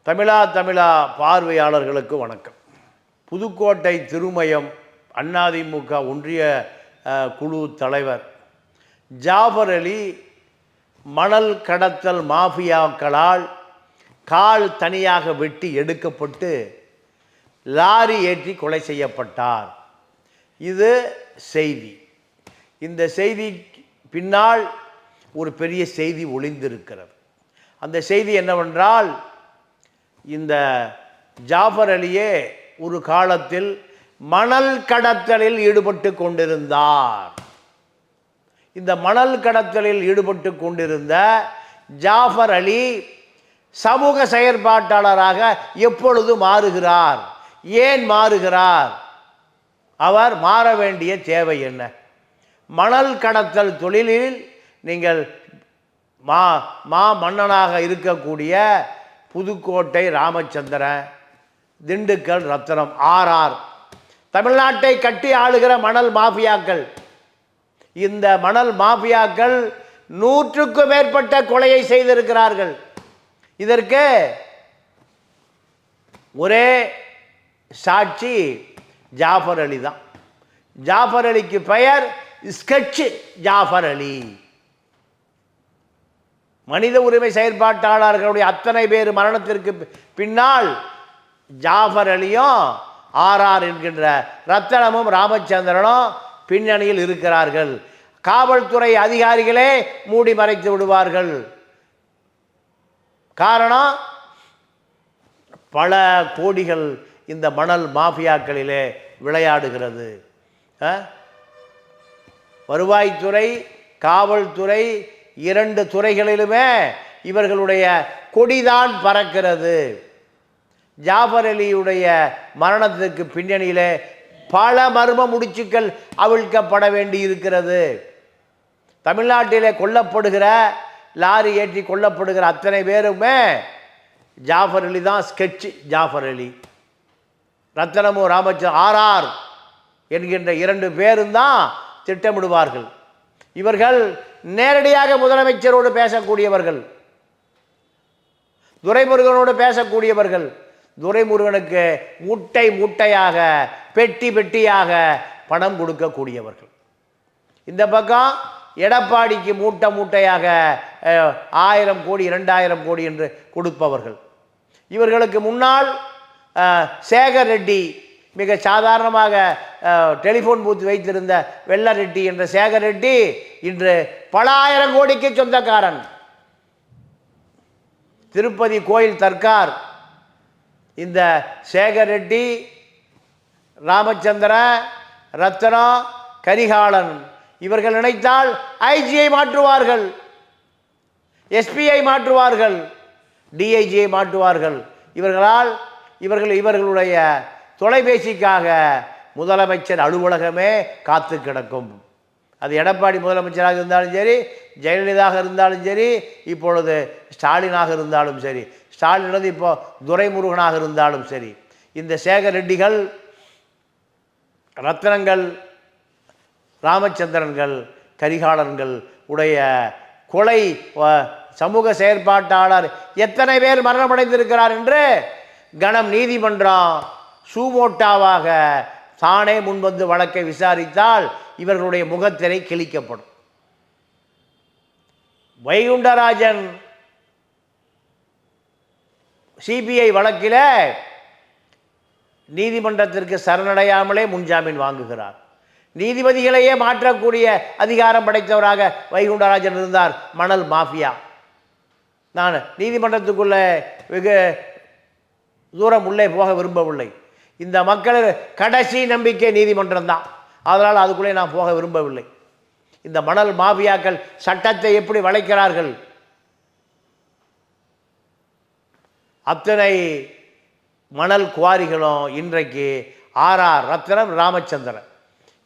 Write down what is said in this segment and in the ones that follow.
தமிழா பார்வையாளர்களுக்கு வணக்கம். புதுக்கோட்டை திருமயம் அதிமுக ஒன்றிய குழு தலைவர் ஜாஃபர் அலி மணல் கடத்தல் மாஃபியாக்களால் கால் தனியாக வெட்டி எடுக்கப்பட்டு லாரி ஏற்றி கொலை செய்யப்பட்டார். இது செய்தி. இந்த செய்தி பின்னால் ஒரு பெரிய செய்தி ஒளிந்திருக்கிறது. அந்த செய்தி என்னவென்றால், இந்த ஜாஃபர் அலியே ஒரு காலத்தில் மணல் கடத்தலில் ஈடுபட்டு கொண்டிருந்தார். இந்த மணல் கடத்தலில் ஈடுபட்டு கொண்டிருந்த ஜாஃபர் அலி சமூக செயற்பாட்டாளராக எப்பொழுது மாறுகிறார்? ஏன் மாறுகிறார்? அவர் மாற வேண்டிய தேவை என்ன? மணல் கடத்தல் தொழிலில் நீங்கள் மன்னனாக இருக்கக்கூடிய புதுக்கோட்டை ராமச்சந்திரன், திண்டுக்கல் ரத்தனம், ஆர்ஆர், தமிழ்நாட்டை கட்டி ஆளுகிற மணல் மாஃபியாக்கள். இந்த மணல் மாஃபியாக்கள் 100க்கும் மேற்பட்ட கொலையை செய்திருக்கிறார்கள். இதற்கு ஒரே சாட்சி ஜாஃபர் அலி தான். ஜாஃபர் அலிக்கு பெயர் ஸ்கெட்ச் ஜாஃபர் அலி. மனித உரிமை செயற்பாட்டாளர்களுடைய அத்தனை பேர் மரணத்திற்கு பின்னால் ஜாஃபர் அலியும் ஆர்ஆர் என்கின்ற ரத்தனமும் ராமச்சந்திரனும் பின்னணியில் இருக்கிறார்கள். காவல்துறை அதிகாரிகளே மூடி மறைத்து விடுவார்கள். காரணம், பல கோடிகள் இந்த மணல் மாஃபியாக்களிலே விளையாடுகிறது. வருவாய்த்துறை, காவல்துறை, 2 துறைகளிலுமே இவர்களுடைய கொடிதான் பறக்கிறது. ஜாஃபர் அலியுடைய மரணத்திற்கு பின்னணியிலே பல மர்ம முடிச்சுக்கள் அவிழ்க்கப்பட வேண்டி இருக்கிறது. தமிழ்நாட்டிலே கொல்லப்படுகிற, லாரி ஏற்றி கொல்லப்படுகிற அத்தனை பேருமே ஜாஃபர் அலி தான். ஸ்கெட்ச் ஜாஃபர் அலி, ரத்தனமோ ராமச்சந்திரன், ஆர்ஆர் என்கின்ற 2 பேரும் தான் திட்டமிடுவார்கள். இவர்கள் நேரடியாக முதலமைச்சரோடு பேசக்கூடியவர்கள், துரைமுருகனோடு பேசக்கூடியவர்கள். துரைமுருகனுக்கு மூட்டை மூட்டையாக, பெட்டி பெட்டியாக பணம் கொடுக்கக்கூடியவர்கள். இந்த பக்கம் எடப்பாடிக்கு மூட்டை மூட்டையாக 1000 கோடி 2000 கோடி என்று கொடுப்பவர்கள். இவர்களுக்கு முன்னால் சேகர் ரெட்டி, மிக சாதாரணமாக டெலிஃபோன் பூத் வைத்திருந்த வெள்ள ரெட்டி என்ற சேகர் ரெட்டி இன்று பல 1000 கோடிக்கு சொந்தக்காரன். திருப்பதி கோயில் தர்கார் இந்த சேகர் ரெட்டி, ராமச்சந்திரன், ரத்னம், கரிகாலன் இவர்கள் நினைத்தால் ஐஜியை மாற்றுவார்கள், எஸ்பியை மாற்றுவார்கள், டிஐஜியை மாற்றுவார்கள். இவர்களுடைய தொலைபேசிக்காக முதலமைச்சர் அலுவலகமே காத்து கிடக்கும். அது எடப்பாடி முதலமைச்சராக இருந்தாலும் சரி, ஜெயலலிதாக இருந்தாலும் சரி, இப்பொழுது ஸ்டாலினாக இருந்தாலும் சரி, ஸ்டாலினது இப்போ துரைமுருகனாக இருந்தாலும் சரி, இந்த சேகர் ரெட்டிகள், ரத்னங்கள், ராமச்சந்திரன்கள், கரிகாலன்கள் உடைய கொலை சமூக செயற்பாட்டாளர் எத்தனை பேர் மரணமடைந்திருக்கிறார் என்று கணம் நீதிமன்றம் சூமோட்டாவாக தானே முன்வந்து வழக்கை விசாரித்தால் இவர்களுடைய முகத்திரை கிழிக்கப்படும். வைகுண்டராஜன் சிபிஐ வழக்கில் நீதிமன்றத்திற்கு சரணடையாமலே முன்ஜாமீன் வாங்குகிறார். நீதிபதிகளையே மாற்றக்கூடிய அதிகாரம் படைத்தவராக வைகுண்டராஜன் இருந்தார். மணல் மாஃபியா. நான் நீதிமன்றத்துக்குள்ளே வெகு தூரம் உள்ளே போக விரும்பவில்லை. இந்த மக்கள் கடைசி நம்பிக்கை நீதிமன்றம் தான். அதனால் அதுக்குள்ளே நான் போக விரும்பவில்லை. இந்த மணல் மாஃபியாக்கள் சட்டத்தை எப்படி வளைக்கிறார்கள்? அத்தனை மணல் குவாரிகளும் இன்றைக்கு ஆர்ஆர், ரத்னம், ராமச்சந்திரன்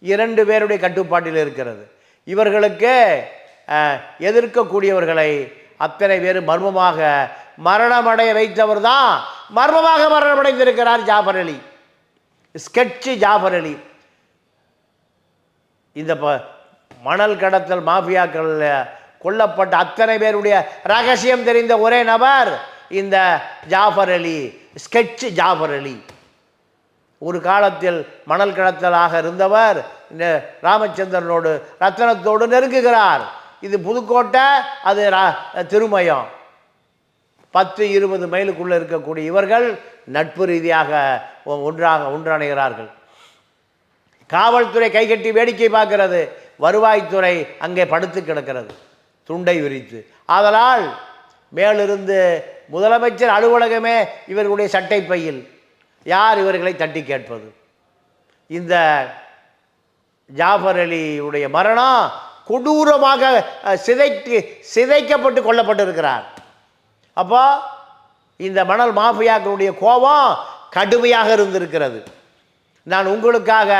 2 பேருடைய கட்டுப்பாட்டில் இருக்கிறது. இவர்களுக்கு எதிர்க்கக்கூடியவர்களை அத்தனை பேர் மர்மமாக மரணமடைய வைத்தவர் தான் மர்மமாக மரணமடைந்திருக்கிறார் ஜாஃபர் அலி, ஸ்கெட்ச் ஜாஃபர் அலி. இந்த மணல் கடத்தல் மாஃபியாக்கள் கொல்லப்பட்ட அத்தனை பேருடைய ரகசியம் தெரிந்த ஒரே நபர் இந்த ஜாஃபர் அலி, ஸ்கெட்ச் ஜாஃபர் அலி. ஒரு காலத்தில் மணல் கடத்தலாக இருந்தவர் இந்த ராமச்சந்திரனோடு ரத்தனத்தோடு நெருங்குகிறார். இது புதுக்கோட்டை, அது திருமயம், 10-20 மைலுக்குள்ளே இருக்கக்கூடிய இவர்கள் நட்பு ரீதியாக ஒன்றாணைகிறார்கள். காவல்துறை கைகட்டி வேடிக்கை பார்க்கிறது, வருவாய்த்துறை அங்கே படுத்து கிடக்கிறது துண்டை விரித்து. ஆதலால் மேலிருந்து முதலமைச்சர் அலுவலகமே இவர்களுடைய சட்டை பையில். யார் இவர்களை தட்டி கேட்பது? இந்த ஜாஃபர் அலியுடைய மரணம் கொடூரமாக சிதைக்கப்பட்டு கொல்லப்பட்டிருக்கிறார். அப்போ இந்த மணல் மாஃபியாக்களுடைய கோபம் கடுமையாக இருந்திருக்கிறது. நான் உங்களுக்காக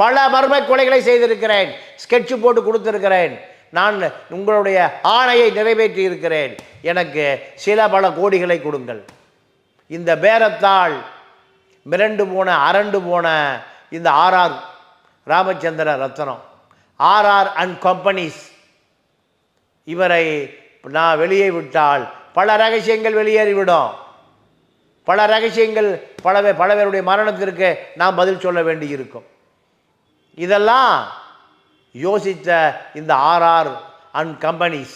பல மர்ம கொலைகளை செய்திருக்கிறேன், ஸ்கெட்சு போட்டு கொடுத்திருக்கிறேன். நான் உங்களுடைய ஆணையை நிறைவேற்றி இருக்கிறேன். எனக்கு சில பல கோடிகளை கொடுங்கள். இந்த பேரத்தால் மிரண்டு போன அரண்டு போன இந்த RR Ramachandra Ratnam, RR and companies, இவரை நான் வெளியே விட்டால் பல ரகசியங்கள் வெளியேறிவிடும். பல ரகசியங்கள், பல பேருடைய மரணத்திற்கு நாம் பதில் சொல்ல வேண்டியிருக்கும். இதெல்லாம் யோசித்த இந்த ஆர்ஆர் அண்ட் கம்பெனிஸ்,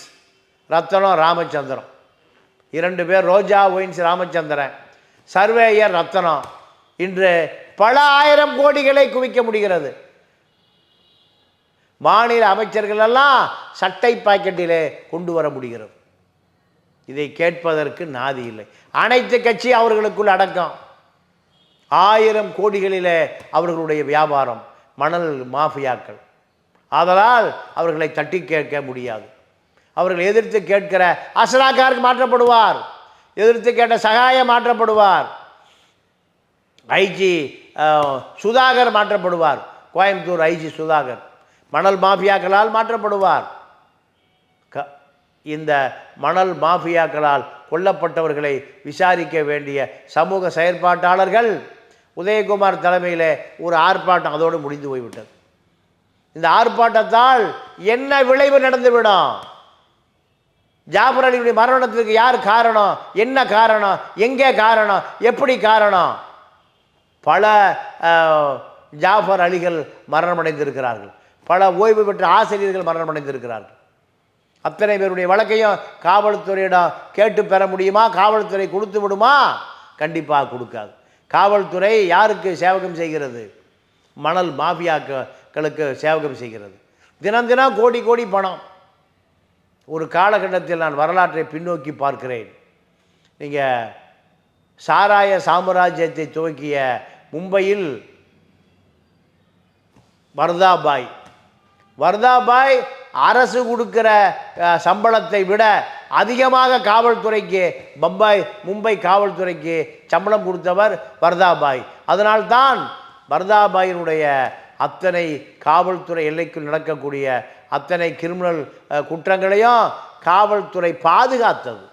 ரத்தனம் ராமச்சந்திரன், 2 பேர், ரோஜா ஒயின்ஸ் ராமச்சந்திரன், சர்வேயர் ரத்தனம், இன்று பல ஆயிரம் கோடிகளை குவிக்க முடிகிறது. மாநில அமைச்சர்கள் எல்லாம் சட்டை பாக்கெட்டிலே கொண்டு வர முடிகிறது. இதை கேட்பதற்கு நாதி இல்லை. அனைத்து கட்சி அவர்களுக்குள் அடக்கம். 1000 கோடிகளிலே அவர்களுடைய வியாபாரம், மணல் மாஃபியாக்கள். ஆதலால் அவர்களை தட்டி கேட்க முடியாது. அவர்கள் எதிர்த்து கேட்கிற அஸ்ராக்காருக்கு மாற்றப்படுவார், எதிர்த்து கேட்ட சகாய மாற்றப்படுவார், ஐஜி சுதாகர் மாற்றப்படுவார், கோயம்புத்தூர் ஐஜி சுதாகர் மணல் மாஃபியாக்களால் மாற்றப்படுவார். இந்த மணல் மாஃபியாக்களால் கொல்லப்பட்டவர்களை விசாரிக்க வேண்டிய சமூக செயற்பாட்டாளர்கள் உதயகுமார் தலைமையில் ஒரு ஆர்ப்பாட்டம் அதோடு முடிந்து போய்விட்டது. இந்த ஆர்ப்பாட்டத்தால் என்ன விளைவு நடந்துவிடும்? ஜாஃபர் அலியுடைய மரணத்திற்கு யார் காரணம்? என்ன காரணம்? எங்கே காரணம்? எப்படி காரணம்? பல ஜாஃபர் அலிகள் மரணமடைந்திருக்கிறார்கள், பல ஓய்வு பெற்ற ஆசிரியர்கள் மரணமடைந்திருக்கிறார்கள். அத்தனை பேருடைய வழக்கையும் காவல்துறையிடம் கேட்டு பெற முடியுமா? காவல்துறை கொடுத்து விடுமா? கண்டிப்பாக கொடுக்காது. காவல்துறை யாருக்கு சேவகம் செய்கிறது? மணல் மாஃபியாக்களுக்கு சேவகம் செய்கிறது. தினம் தினம் கோடி கோடி பணம். ஒரு காலகட்டத்தில் நான் வரலாற்றை பின்னோக்கி பார்க்கிறேன். நீங்கள் சாராய சாம்ராஜ்யத்தை துவக்கிய மும்பையில் வர்தாபாய் அரசு கொடுக்கிற சம்பளத்தை விட அதிகமாக காவல்துறைக்கு, மும்பை காவல்துறைக்கு சம்பளம் கொடுத்தவர் வர்தாபாய். அதனால்தான் வர்தாபாயினுடைய அத்தனை காவல்துறை எல்லைக்குள் நடக்கக்கூடிய அத்தனை கிரிமினல் குற்றங்களையும் காவல்துறை பாதுகாத்தது,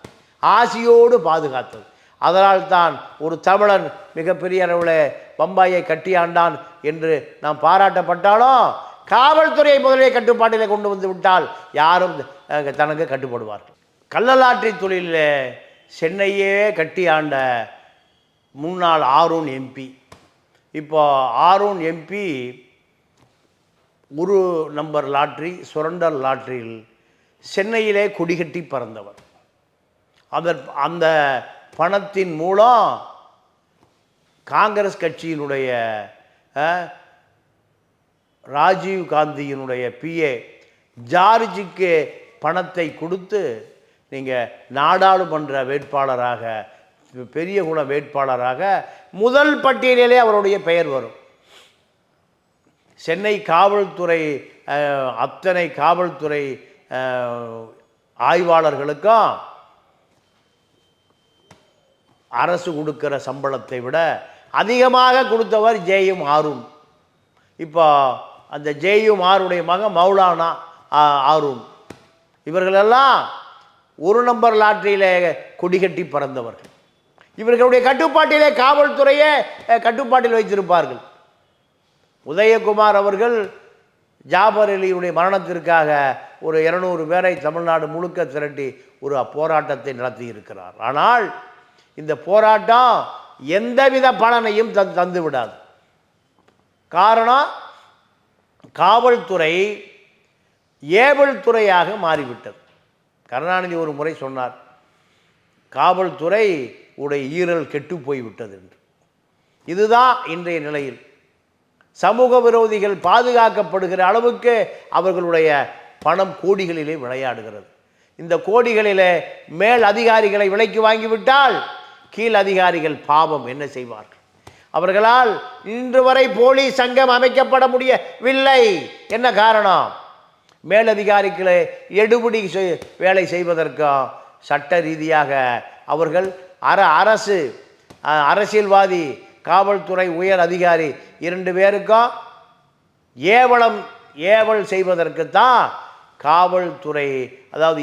ஆசியோடு பாதுகாத்தது. அதனால்தான் ஒரு தமிழன் மிகப்பெரிய அளவில் பம்பாயை கட்டியாண்டான் என்று நாம் பாராட்டப்பட்டாலும் காவல்துறையை முதலே கட்டுப்பாட்டிலே கொண்டு வந்து விட்டால் யாரும் தனக்கு கட்டுப்படுவார்கள். கள்ளலாற்றி தொழிலில் சென்னையே கட்டி ஆண்ட முன்னாள் ஆரூன் எம்பி, இப்போ ஆரூன் எம்பி ஒரு நம்பர் லாட்ரி, சுரண்டல் லாட்ரியில் சென்னையிலே கொடிகட்டி பறந்தவர். அந்த பணத்தின் மூலம் காங்கிரஸ் கட்சியினுடைய ராஜீவ் காந்தியினுடைய பிஏ ஜார்ஜுக்கு பணத்தை கொடுத்து நீங்கள் நாடாளுமன்ற வேட்பாளராக, பெரிய குண வேட்பாளராக முதல் பட்டியலிலே அவருடைய பெயர் வரும். சென்னை காவல்துறை அத்தனை காவல்துறை ஆய்வாளர்களுக்கும் அரசு கொடுக்கிற சம்பளத்தை விட அதிகமாக கொடுத்தவர் ஜேஎம் ஆரூன். இப்போ அந்த ஜேஎம் ஆருடைய மகன் மௌலானா ஆரூன், இவர்களெல்லாம் ஒரு நம்பர் லாட்டரியிலே கொடிகட்டி பறந்தவர்கள். இவர்களுடைய கட்டுப்பாட்டிலே காவல்துறையே கட்டுப்பாட்டில் வைத்திருப்பார்கள். உதயகுமார் அவர்கள் ஜாஃபர் அலியுடைய மரணத்திற்காக ஒரு 200 பேரை தமிழ்நாடு முழுக்க திரட்டி ஒரு போராட்டத்தை நடத்தி இருக்கிறார். ஆனால் இந்த போராட்டம் எந்தவித பலனையும் தந்து விடாது. காரணம், காவல்துறை ஏவல் துறையாக மாறிவிட்டது. கருணாநிதி ஒரு முறை சொன்னார், காவல்துறை உடைய ஈரல் கெட்டு போய்விட்டது என்று. இதுதான் இன்றைய நிலையில் சமூக விரோதிகள் பாதுகாக்கப்படுகிற அளவுக்கு அவர்களுடைய பணம் கோடிகளிலே விளையாடுகிறது. இந்த கோடிகளிலே மேல் அதிகாரிகளை விலைக்கு வாங்கிவிட்டால் கீழ் அதிகாரிகள் பாவம் என்ன செய்வார்கள்? அவர்களால் இன்று வரை போலீஸ் சங்கம் அமைக்கப்பட முடியவில்லை. என்ன காரணம்? மேலதிகாரிகளை எடுபிடி வேலை செய்வதற்கும் சட்ட ரீதியாக அவர்கள் அரசியல்வாதி, காவல்துறை உயர் அதிகாரி 2 பேருக்கும் ஏவல் செய்வதற்கு தான் காவல்துறை, அதாவது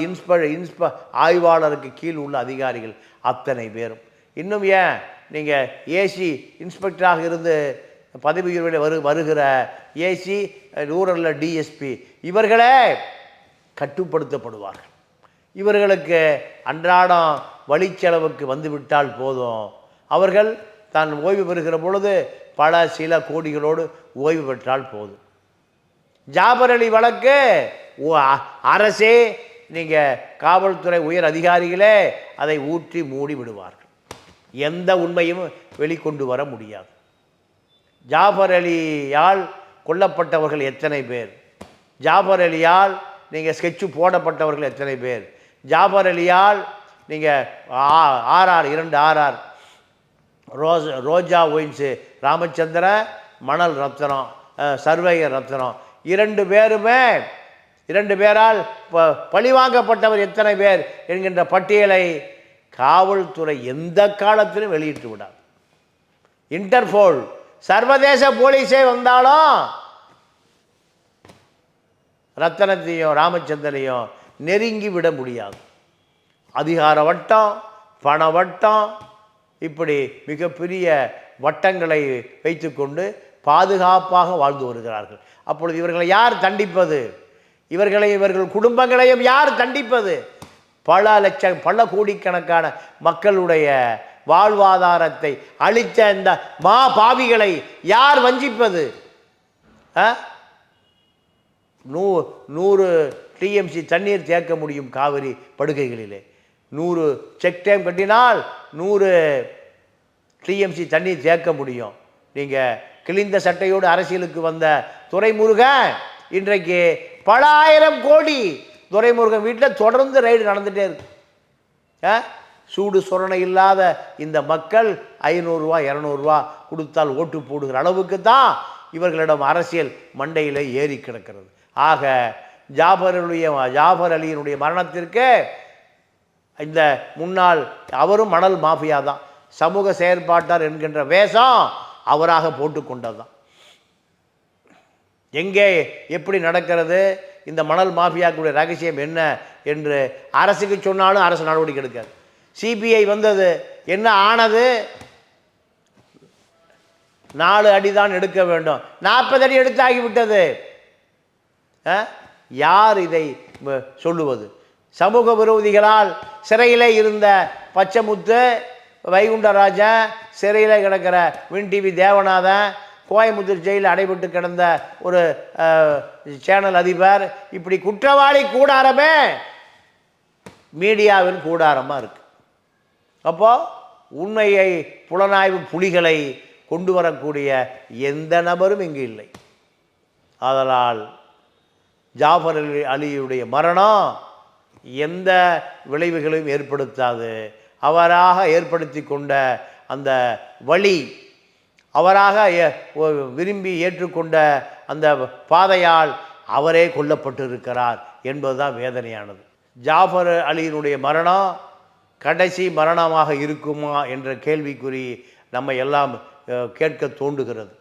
ஆய்வாளருக்கு கீழ் உள்ள அதிகாரிகள் அத்தனை பேரும். இன்னும் ஏன் நீங்கள் ஏசி இன்ஸ்பெக்டராக இருந்து பதவி உயர்வில் வருகிற ஏசி, ரூரலில் டிஎஸ்பி, இவர்களே கட்டுப்படுத்தப்படுவார்கள். இவர்களுக்கு அன்றாடம் வழிச்செலவுக்கு வந்துவிட்டால் போதும், அவர்கள் தான் ஓய்வு பெறுகிற பொழுது சில கோடிகளோடு ஓய்வு பெற்றால் போதும். ஜாபர் அலி வழக்கு அரசே, நீங்கள் காவல்துறை உயர் அதிகாரிகளே அதை ஊற்றி மூடி விடுவார்கள். எந்த உண்மையும் வெளிக்கொண்டு வர முடியாது. ஜாபர் அலியால் கொல்லப்பட்டவர்கள் எத்தனை பேர்? ஜாபர் அலியால் நீங்கள் ஸ்கெட்சு போடப்பட்டவர்கள் எத்தனை பேர்? ஜாபர் அலியால் நீங்கள் 2 RR ரோஜா ஒயின்ஸு ராமச்சந்திர, மணல் ரத்னம், சர்வேயர் ரத்னம் 2 பேருமே 2 பேரால் பழிவாங்கப்பட்டவர் எத்தனை பேர் என்கின்ற பட்டியலை காவல்துறை எந்த காலத்திலும் வெளியிட்டு விடாது. இன்டர்போல், சர்வதேச போலீஸே வந்தாலும் ரத்தனத்தையும் ராமச்சந்திரனையும் நெருங்கி விட முடியாது. அதிகார வட்டம், பண வட்டம், இப்படி மிகப்பெரிய வட்டங்களை வைத்துக்கொண்டு பாதுகாப்பாக வாழ்ந்து வருகிறார்கள். அப்பொழுது இவர்களை யார் தண்டிப்பது? இவர்கள் குடும்பங்களையும் யார் தண்டிப்பது? பல கோடிக்கணக்கான மக்களுடைய வாழ்வாதாரத்தை அளித்த இந்த பாவிகளை யார் வஞ்சிப்பது? 100 டிஎம்சி தண்ணீர் தேக்க முடியும் காவிரி படுகைகளிலே. 100 செக் டேம் கட்டினால் 100 டிஎம்சி தண்ணீர் தேக்க முடியும். நீங்கள் கிழிந்த சட்டையோடு அரசியலுக்கு வந்த துரைமுருகன் இன்றைக்கு பல ஆயிரம் கோடி துரைமுருகன் வீட்டில் தொடர்ந்து ரைடு நடந்துகிட்டே இருக்கு. சூடு சொரணை இல்லாத இந்த மக்கள் 500 ரூபா 200 ரூபா கொடுத்தால் ஓட்டு போடுகிற அளவுக்கு தான் இவர்களிடம் அரசியல் மண்டையில் ஏறி கிடக்கிறது. ஆக ஜாபர் அலியினுடைய மரணத்திற்கு இந்த முன்னாள் அவரும் மணல் மாஃபியா தான், சமூக செயற்பாட்டார் என்கின்ற வேஷம் அவராக போட்டுக்கொண்டது தான். எங்கே எப்படி நடக்கிறது, இந்த மணல் மாஃபியாக்குடைய ரகசியம் என்ன என்று அரசுக்கு சொன்னாலும் அரசு நடவடிக்கை எடுக்காது. சிபிஐ வந்தது, என்ன ஆனது? 4 அடி தான் எடுக்க வேண்டும், 40 அடி எடுத்தாகிவிட்டது. யார் இதை சொல்லுவது? சமூக விரோதிகளால் சிறையிலே இருந்த பச்சைமுத்து, வைகுண்டராஜன், சிறையில் கிடக்கிற வின் டிவி தேவநாதன், கோயம்புத்தூர் ஜெயிலில் அடைபட்டு கிடந்த ஒரு சேனல் அதிபர், இப்படி குற்றவாளி கூடாரமே மீடியாவின் கூடாரமாக இருக்குது. அப்போது உண்மையை புலனாய்வு புலிகளை கொண்டு வரக்கூடிய எந்த நபரும் இங்கு இல்லை. அதனால் ஜாபர் அலியுடைய மரணம் எந்த விளைவுகளையும் ஏற்படுத்தாது. அவராக ஏற்படுத்தி கொண்ட அந்த வழி, அவராக விரும்பி ஏற்றுக்கொண்ட அந்த பாதையால் அவரே கொல்லப்பட்டிருக்கிறார் என்பதுதான் வேதனையானது. ஜாபர் அலியினுடைய மரணம் கடைசி மரணமாக இருக்குமா என்ற கேள்விக்குறி நம்ம எல்லாம் கேட்க தோன்றுகிறது.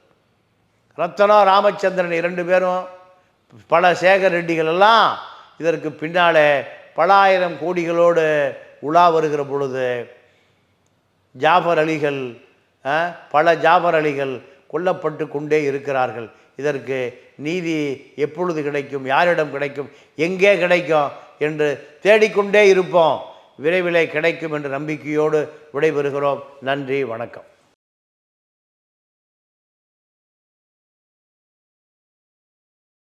ரத்னம், ராமச்சந்திரன் 2 பேரும், பல சேகர் ரெட்டிகள் எல்லாம் இதற்கு பின்னாலே பல ஆயிரம் கோடிகளோடு உலா வருகிற பொழுது பல ஜாபர் அலிகள் கொல்லப்பட்டு கொண்டே இருக்கிறார்கள். இதற்கு நீதி எப்பொழுது கிடைக்கும், யாரிடம் கிடைக்கும், எங்கே கிடைக்கும் என்று தேடிக்கொண்டே இருப்போம். விரைவிலே கிடைக்கும் என்ற நம்பிக்கையோடு விடைபெறுகிறோம். நன்றி, வணக்கம்.